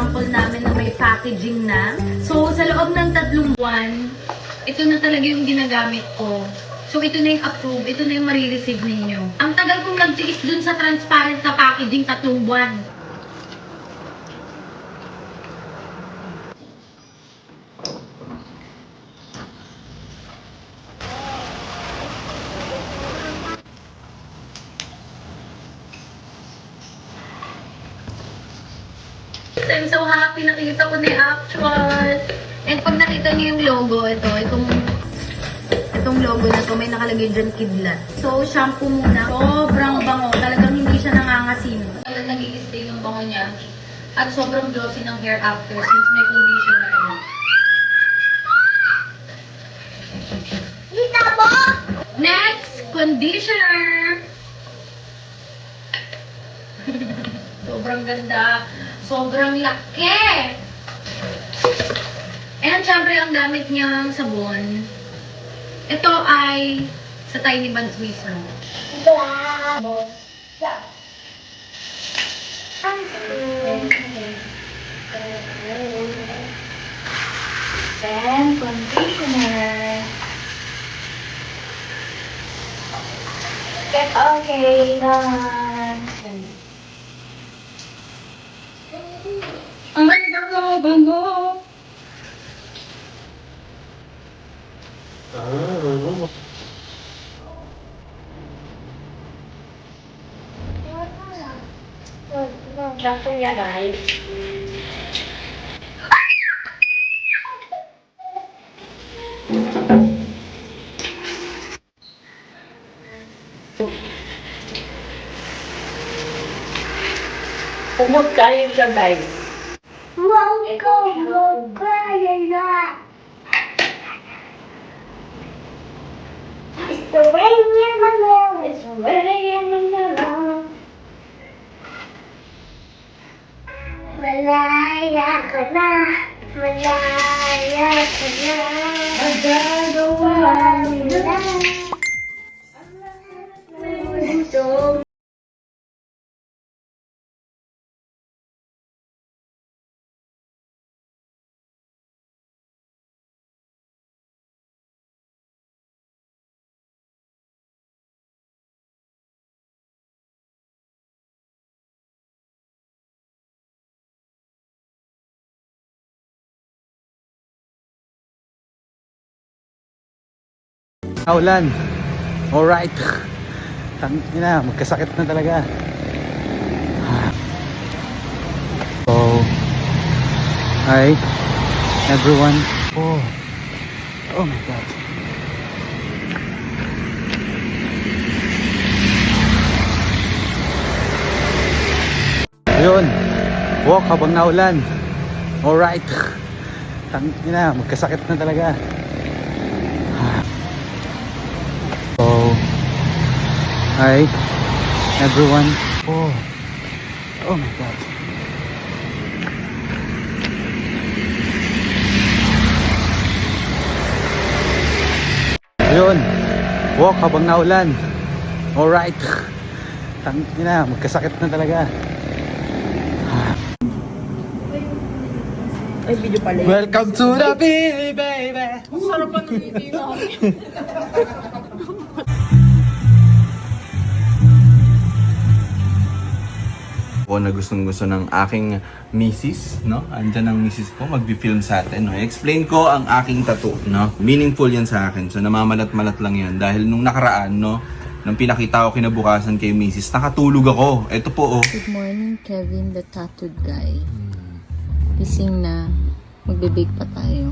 sample namin na may packaging na. So, sa loob ng 3 buwan, ito na talaga yung ginagamit ko. So, ito na yung approve, ito na yung marireceive ninyo. Ang tagal kong nagtiis dun sa transparent na packaging 3 buwan. I'm so happy nakita ko na yung actual. And pag nakita niyo yung logo, itong logo na to, may nakalagay dyan kidlat. So, shampoo muna. Sobrang bango. Talagang hindi siya nangangasim. Talagang nag-i-stay yung bango niya. At sobrang glossy ng hair after since may conditioner. Next, conditioner. Sobrang ganda. Sobrang laki! And syempre, ang gamit niyang sabon. Ito ay sa Tiny Buds mismo. Then, conditioner. Okay, done. Ang bango. Langsung ya guys. Umot kayo siya guys. It's the rain in my love, it's raining in my love. Malaya ka na, malaya ka na, magagawa mo na. Ulan. Alright. Tangin na, magkasakit na talaga. So, hi everyone. Oh my god. Yun. Walk habang naulan. Alright. Tangin na, magkasakit na talaga. So, hi everyone. Oh my god. Yun. Walk habang naulan. Alright. Tangin na, magkasakit na talaga. Ay, video pala yun. Welcome to the Billy Baby. Sarap pa nung hindi na kami. Ako na gustong-gusto ng aking misis, no? Andyan ang misis ko, magbi-film sa atin, no? Explain ko ang aking tattoo, no? Meaningful yan sa akin. So, namamalat-malat lang yan. Dahil nung nakaraan, no? Nung pinakita ko kinabukasan kay misis, nakatulog ako. Ito po, oh. Good morning, Kevin, the tattooed guy. Gising na. Magbe-bake pa tayo.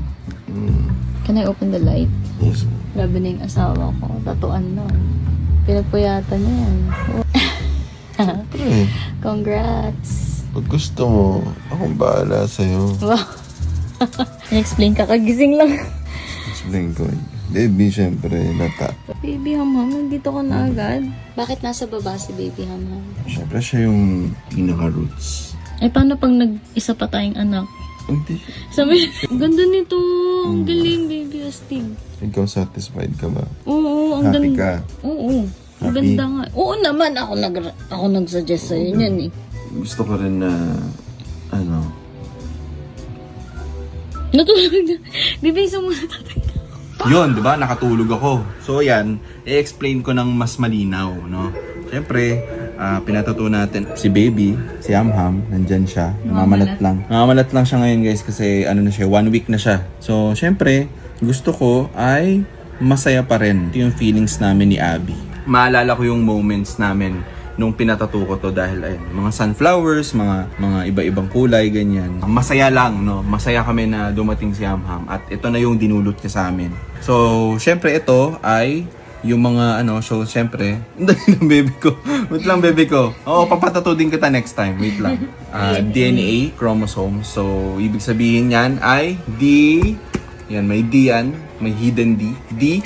Can I open the light? Yes. Grabe na yung asawa ko. Tatuan na. Pinagpuyatan niya yan. Pre, Congrats! pag gusto mo, akong bahala sa'yo. Wow! I-explain ka, kagising lang. Explain ko. Baby, syempre, nata. Baby Hamham, nandito ka na agad. Bakit nasa baba si Baby Hamham? Syempre, siya yung pinaka-roots. Eh, paano pag nag-isa pa tayong anak? Hindi. Sabi, ganda nito. Ang galing, baby astig. Ikaw satisfied ka ba? Oo, ang Happy ganda. ka? Oo. Ang Happy? ganda nga. Oo naman, ako nag-suggest sa'yo niyan eh. Gusto ko rin na, Natulog na. Bibiso mo na tatay. Yun, di ba? Nakatulog ako. So, yan, i-explain ko ng mas malinaw, no? Siyempre, pinatuto natin si Baby, si Hamham, nandyan siya. Namamalat lang. Namamalat lang siya ngayon, guys, kasi ano na siya, 1 week na siya. So, siyempre, gusto ko ay masaya pa rin. Ito yung feelings namin ni Abby. Maalala ko yung moments namin nung pinatato ko to dahil ayun, mga sunflowers, mga iba-ibang kulay, ganyan. Masaya lang, no? Masaya kami na dumating si Hamham at ito na yung dinulot niya sa amin. So, syempre ito ay yung mga so syempre, dali lang baby ko. Wait lang baby ko. Oo, papatato din kita next time. Wait lang. DNA chromosome. So, ibig sabihin yan ay yan, may D yan, may hidden D. D,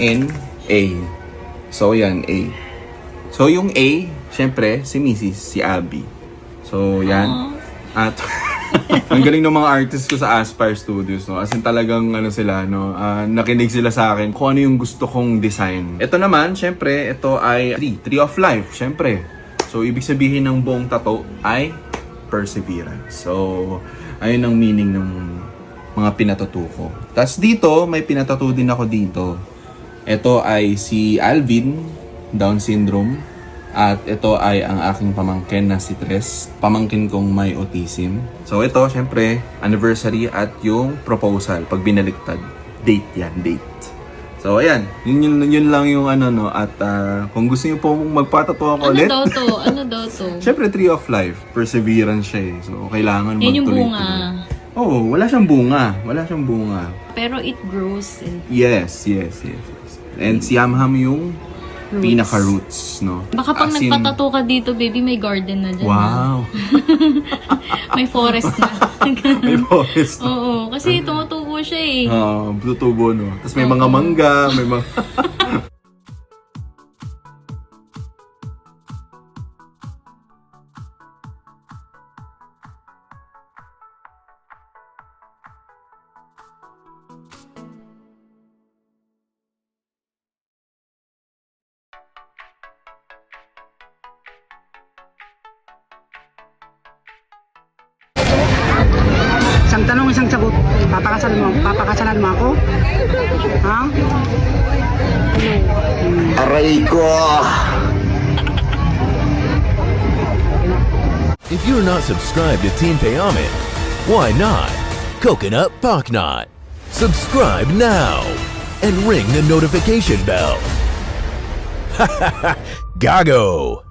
N, A. So, yan, A. So, yung A, syempre, si Mrs., si Abby. So, yan. At, ang galing ng mga artists ko sa Aspire Studios, no? As in talagang, sila, no? Nakinig sila sa akin kung ano yung gusto kong design. Ito naman, syempre, ito ay Tree of Life, syempre. So, ibig sabihin ng buong tattoo ay perseverance. So, ayun ang meaning ng mga pinatato ko. Tapos dito, may pinatato din ako dito. Ito ay si Alvin, Down syndrome. At ito ay ang aking pamangkin na si Tres. Pamangkin kong may autism. So ito, syempre, anniversary at yung proposal. Pag binaliktad, date yan, date. So ayan, yun lang yung At kung gusto niyo po magpatato ako ulit. Ano daw to? Syempre, Tree of Life. Perseverance siya eh. So kailangan Yan yung magtuloy-tuloy. bunga. Oo, wala siyang bunga. Pero it grows in... Yes. And si Hamham yung Roots. pinaka-roots, no? Baka pag As in- nagpatato ka dito, baby, may garden na dyan. Wow! May forest na. May forest. Oo, kasi tumutubo siya eh. Tutubo, no? Tapos may mga mangga, may mga... Isang tanong, isang sagot. Papakasalan mo ako? Ha? Aray ko! If you're not subscribed to Team Payaman, why not? Coconut Pocknot. Subscribe now and ring the notification bell. Gago!